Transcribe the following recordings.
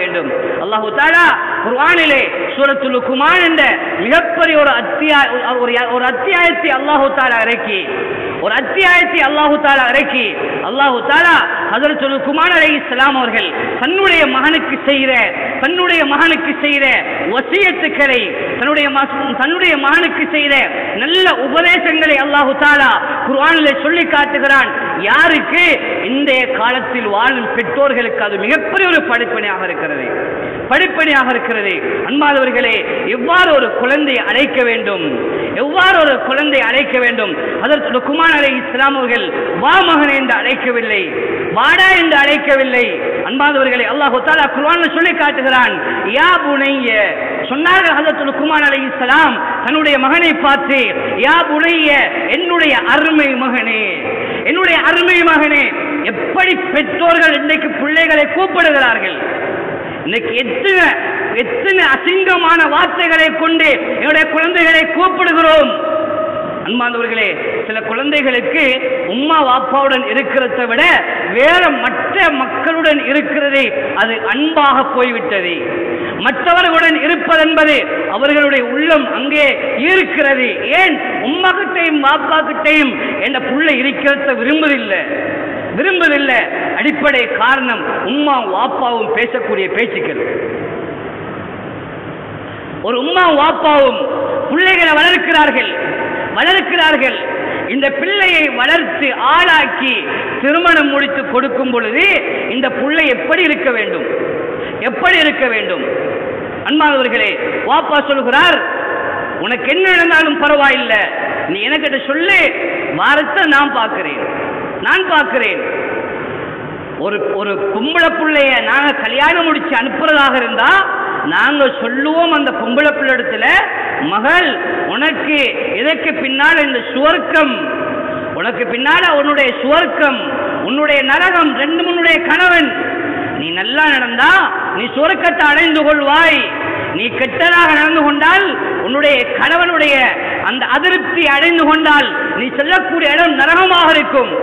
வேண்டும். அல்லாஹ் தஆலா குர்ஆனிலே சூரத்துல் லுக்மான் என்ற மிகப்பெரிய ஒரு அத்தியாயத்தை அல்லாஹ் தஆலா இறக்கி அல்லாஹ் தஆலா ஹஜ்ரத் லுக்மான் அலைஹிஸ்ஸலாம் அவர்கள் தன்னுடைய மகனுக்கு செய்த வசியத்துக்களை தன்னுடைய மகனுக்கு செய்த நல்ல உபதேசங்களை அல்லாஹ் தஆலா குர்ஆனிலே சொல்லி காட்டுகிறான். யாருக்கு? இன்றைய காலத்தில் வாழும் பெற்றோர்களுக்கு அது மிகப்பெரிய ஒரு படிப்பினையாக இருக்கிறது. அன்பானவர்களே, எவ்வாறு ஒரு குழந்தை அழைக்க வேண்டும்? ஹஜ்ரத் லுக்மான் அலைஹிஸ்ஸலாம் அவர்கள் வா மகனே என்று அழைக்கவில்லை, வாடா என்று அழைக்கவில்லை. அன்பானவர்களே, அல்லாஹ் தஆலா குர்ஆனில் சொல்லி காட்டுகிறான். யா புனைய சொன்னார்கள் ஹஜ்ரத் லுக்மான் அலைஹிஸ்ஸலாம் தன்னுடைய மகனை பார்த்து, யா புனைய, என்னுடைய அருமை மகனே. எப்படி பெற்றோர்கள் இன்றைக்கு பிள்ளைகளை கூப்பிடுகிறார்கள்! இன்னைக்கு எத்தனை அசிங்கமான வார்த்தைகளை கொண்டு என்னுடைய குழந்தைகளை கூப்பிடுகிறோம். அன்பானவர்களே, சில குழந்தைகளுக்கு உம்மா வாப்பாவுடன் இருக்கிறத விட வேற மற்ற மக்களுடன் இருக்கிறது அது அன்பாக போய்விட்டது. மற்றவர்களுடன் இருப்பதென்பது அவர்களுடைய உள்ளம் அங்கே இருக்கிறது. ஏன்? உம்மா கிட்டையும் வாப்பா கிட்டையும் என்ற புள்ள இருக்கிறத விரும்புதில்லை. அடிப்படை காரணம் உம்மா வாப்பாவும் பேசக்கூடிய பேச்சுக்கள். ஒரு உம்மா வாப்பாவும் பிள்ளைகளை வளர்க்கிறார்கள். இந்த பிள்ளையை வளர்த்து ஆளாக்கி திருமணம் முடித்து கொடுக்கும் பொழுது இந்த பிள்ளை எப்படி இருக்க வேண்டும்? அன்பானவர்களே, வாப்பா சொல்கிறார், உனக்கு என்ன நடந்தாலும் பரவாயில்லை, நீ எனக்கிட்ட சொல்லு, வாரத்தை நான் பார்க்கிறேன். ஒரு பொம்பளை பிள்ளைய நாங்க கல்யாணம் முடிச்சு அனுப்புறதாக இருந்தா நாங்க சொல்லுவோம் அந்த பொம்பளை பிள்ளை இடத்துல, மகள், உனக்கு இதற்கு பின்னால் இந்த சுவர்க்கம், உனக்கு பின்னால உன்னுடைய சுவர்க்கம், உன்னுடைய நரகம் ரெண்டு உன்னுடைய கணவன். நீ நல்லா நடந்தா நீ சுவர்க்கத்தை அடைந்து கொள்வாய். நீ கெட்டதாக நடந்து கொண்டால், உன்னுடைய கணவனுடைய அந்த அதிருப்தி அடைந்து கொண்டால் நீ செல்லக்கூடிய இடம் நரகமாக இருக்கும்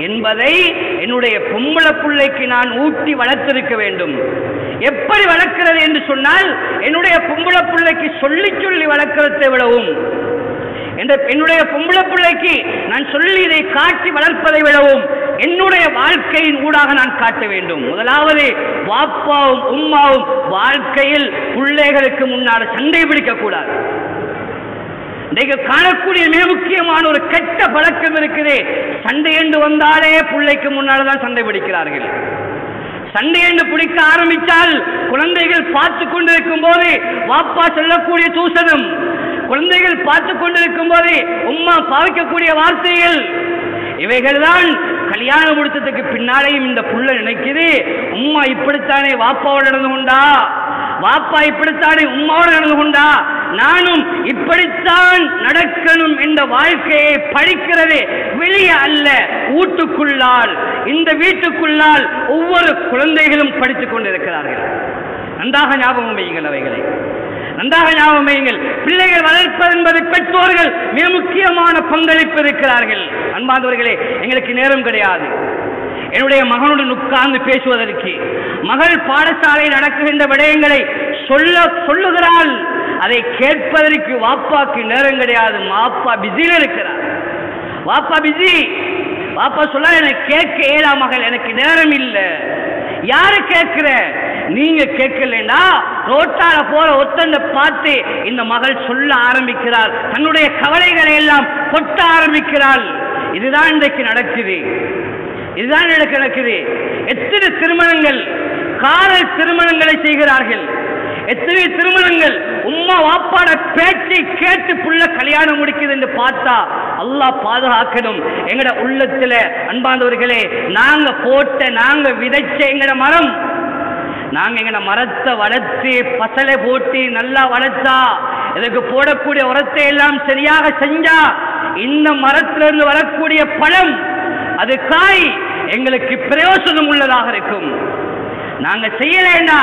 என்பதை என்னுடைய பொம்பளை பிள்ளைக்கு நான் ஊட்டி வளர்த்திருக்க வேண்டும். எப்படி வளர்க்கிறது என்று சொன்னால், என்னுடைய பொம்பளை பிள்ளைக்கு சொல்லி வளர்க்கிறதை விடவும், என்னுடைய பொம்பளை பிள்ளைக்கு நான் சொல்லி இதை காட்டி வளர்ப்பதை விடவும் என்னுடைய வாழ்க்கையின் ஊடாக நான் காட்ட வேண்டும். முதலாவது, வாப்பாவும் உம்மாவும் வாழ்க்கையில் பிள்ளைகளுக்கு முன்னால் சண்டை பிடிக்கக்கூடாது. இன்றைக்கு காணக்கூடிய மிக முக்கியமான ஒரு கெட்ட பழக்கம் இருக்குது. சண்டை என்று வந்தாலே பிள்ளைக்கு முன்னால் தான் சண்டை பிடிக்கிறார்கள். சண்டை என்று பிடிக்க ஆரம்பித்தால் குழந்தைகள் பார்த்து கொண்டிருக்கும் போது வாப்பா சொல்லக்கூடிய தூசணம், குழந்தைகள் பார்த்து கொண்டிருக்கும் போது உம்மா பாவிக்கக்கூடிய வார்த்தைகள், இவைகள் தான் கல்யாணம் முடித்ததுக்கு பின்னாலேயும் இந்த புள்ள நினைக்குது, உம்மா இப்படித்தானே வாப்பாவோடு நடந்து கொண்டா, வாப்பா இப்படித்தானே உம்மாவோடு நடந்து கொண்டா, நானும் இப்படித்தான் நடக்கணும் என்ற வாழ்க்கையை படிக்கிறது வெளியே அல்ல, வீட்டுக்குள்ளால், இந்த வீட்டுக்குள்ளால் ஒவ்வொரு குழந்தைகளும் படித்துக் கொண்டிருக்கிறார்கள். நன்றாக ஞாபகம் வையுங்கள், அவைகளை நன்றாக ஞாபகம் வையுங்கள். பிள்ளைகள் வளர்ப்பது என்பது பெற்றோர்கள் மிக முக்கியமான பங்களிப்பு இருக்கிறார்கள். அன்பார்ந்தவர்களே, எங்களுக்கு நேரம் கிடையாது என்னுடைய மகனுடன் உட்கார்ந்து பேசுவதற்கு. மகள் பாடசாலை நடக்குகின்ற விடயங்களை சொல்லுகிறாள், அதை கேட்பதற்கு வாப்பாக்கு நேரம் கிடையாது. வாப்பா பிஸியில் இருக்கிறார். வாப்பா பிஸி. வாப்பா சொல்ல, எனக்கு கேட்க ஏழா மகள், எனக்கு நேரம் இல்லை. யாரு கேட்கிற? நீங்க கேட்கலன்னா ரோட்டால போற ஒத்தனை பார்த்து இந்த மகள் சொல்ல ஆரம்பிக்கிறாள், தன்னுடைய கவலைகளை எல்லாம் கொட்ட ஆரம்பிக்கிறாள். இதுதான் இன்றைக்கு நடக்குது. எத்தனை திருமணங்கள் காதல் திருமணங்களை செய்கிறார்கள். எத்தனை திருமணங்கள் உம்மா வாப்பாட பேச்சை கேட்டு புள்ள கல்யாணம் முடிக்குது என்று பார்த்தா அல்லாஹ் பாதுகாக்கணும். எங்கட உள்ளத்துல அன்பானவர்களே, நாங்க விதைச்ச எங்கட மரம், நாங்க எங்கட மரத்தை வளர்த்து பசலை போட்டு நல்லா வளர்த்தா, இதுக்கு போடக்கூடிய உரத்தை எல்லாம் சரியாக செஞ்சா இந்த மரத்திலிருந்து வரக்கூடிய பழம், அது காய் எங்களுக்கு பிரயோசனம் உள்ளதாக இருக்கும். நாங்க செய்யலைன்னா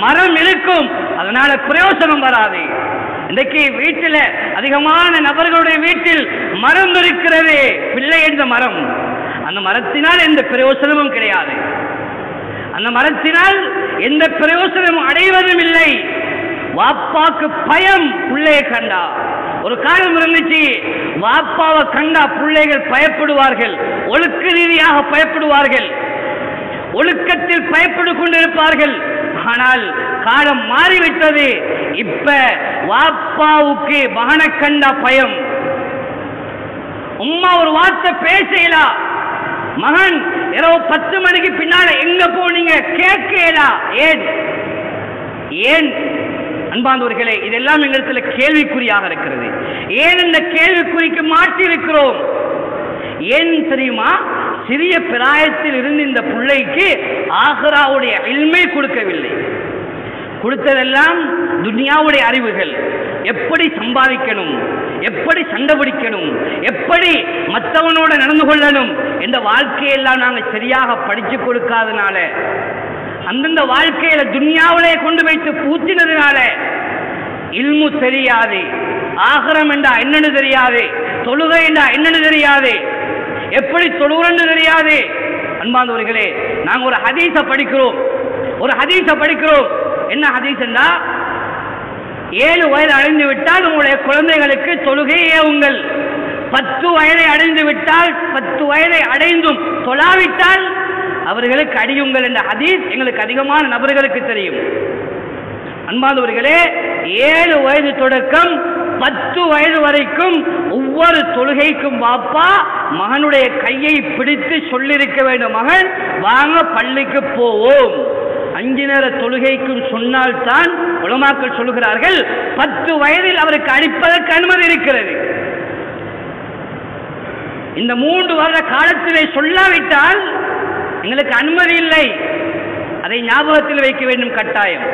மரம் இருக்கும், அதனால பிரயோசனம் வராது. இன்றைக்கு வீட்டில் அதிகமான நபர்களுடைய வீட்டில் மரம் இருக்கிறது, பிள்ளை என்ற மரம், அந்த மரத்தினால் எந்த பிரயோசனமும் கிடையாது. அந்த மரத்தினால் எந்த பிரயோசனமும் அடைவதும் இல்லை. வாப்பாக்கு பயம், பிள்ளையை கண்டா. ஒரு காலம் இருந்துச்சு, வாப்பாவை கண்டா பிள்ளைகள் பயப்படுவார்கள், ஒழுக்க ரீதியாக பயப்படுவார்கள், ஒழுக்கத்தில் பயப்பட்டு கொண்டிருப்பார்கள். ஆனால் காலம் மாறிவிட்டது. இப்ப வாப்பாவுக்கு மகனை கண்டா பயம். உம்மா ஒரு வார்த்தை பேசலா, மகன் இரவு 10 மணிக்கு பின்னால எங்க போனீங்க கேட்கலா. ஏன் ஏன் அன்பாந்தவர்களே, இதெல்லாம் எங்களிடத்துல கேள்விக்குறியாக இருக்கிறது. ஏன் இந்த கேள்விக்குறிக்கு மாற்றி இருக்கிறோம்? ஏன் தெரியுமா? சிறிய பிராயத்தில் இருந்து இந்த பிள்ளைக்கு ஆகிராவுடைய இல்மை கொடுக்கவில்லை. கொடுத்ததெல்லாம் துனியாவுடைய அறிவுகள். எப்படி சம்பாதிக்கணும், எப்படி சண்டை பிடிக்கணும், எப்படி மற்றவனோட நடந்து கொள்ளணும் என்ற வாழ்க்கையெல்லாம் நாங்கள் சரியாக படிச்சு கொடுக்காதனால, அந்தந்த வாழ்க்கையில துனியாவிலே கொண்டு வைத்து பூத்தினதுனால இல்மு தெரியாது. ஆகிரம் என்றா என்னன்னு தெரியாது, தொழுகை என்றா என்னன்னு தெரியாது, எப்படி தொழுகிறன்னு தெரியாது. அன்பாந்தவர்களே, நாங்கள் ஒரு ஹதீஸ படிக்கிறோம். என்ன ஹதீஸ் என்றா, 7 வயது அடைந்து விட்டால் உங்களுடைய குழந்தைகளுக்கு தொழுகையே உங்கள், 10 வயதை அடைந்து விட்டால் 10 வயதை அடைந்தும் தொழாவிட்டால் அவர்களுக்கு அடியுங்கள் என்ற ஹதீஸ் எங்களுக்கு அதிகமான நபர்களுக்கு தெரியும். அன்பாந்தவர்களே, 7 வயது தொடக்கம் 10 வயது வரைக்கும் ஒவ்வொரு தொழுகைக்கும் வாப்பா மகனுடைய கையை பிடித்து சொல்லிருக்க வேண்டும், மகன் வாங்க பள்ளிக்கு போவோம். 5 நேர தொழுகைக்கும் சொன்னால்தான் உலமாக்கள் சொல்லுகிறார்கள் 10 வயதில் அவருக்கு அடிப்பதற்கு அனுமதி இருக்கிறது. இந்த 3 வருட காலத்திலே சொல்லாவிட்டால் எங்களுக்கு அனுமதி இல்லை. அதை ஞாபகத்தில் வைக்க வேண்டும் கட்டாயம்.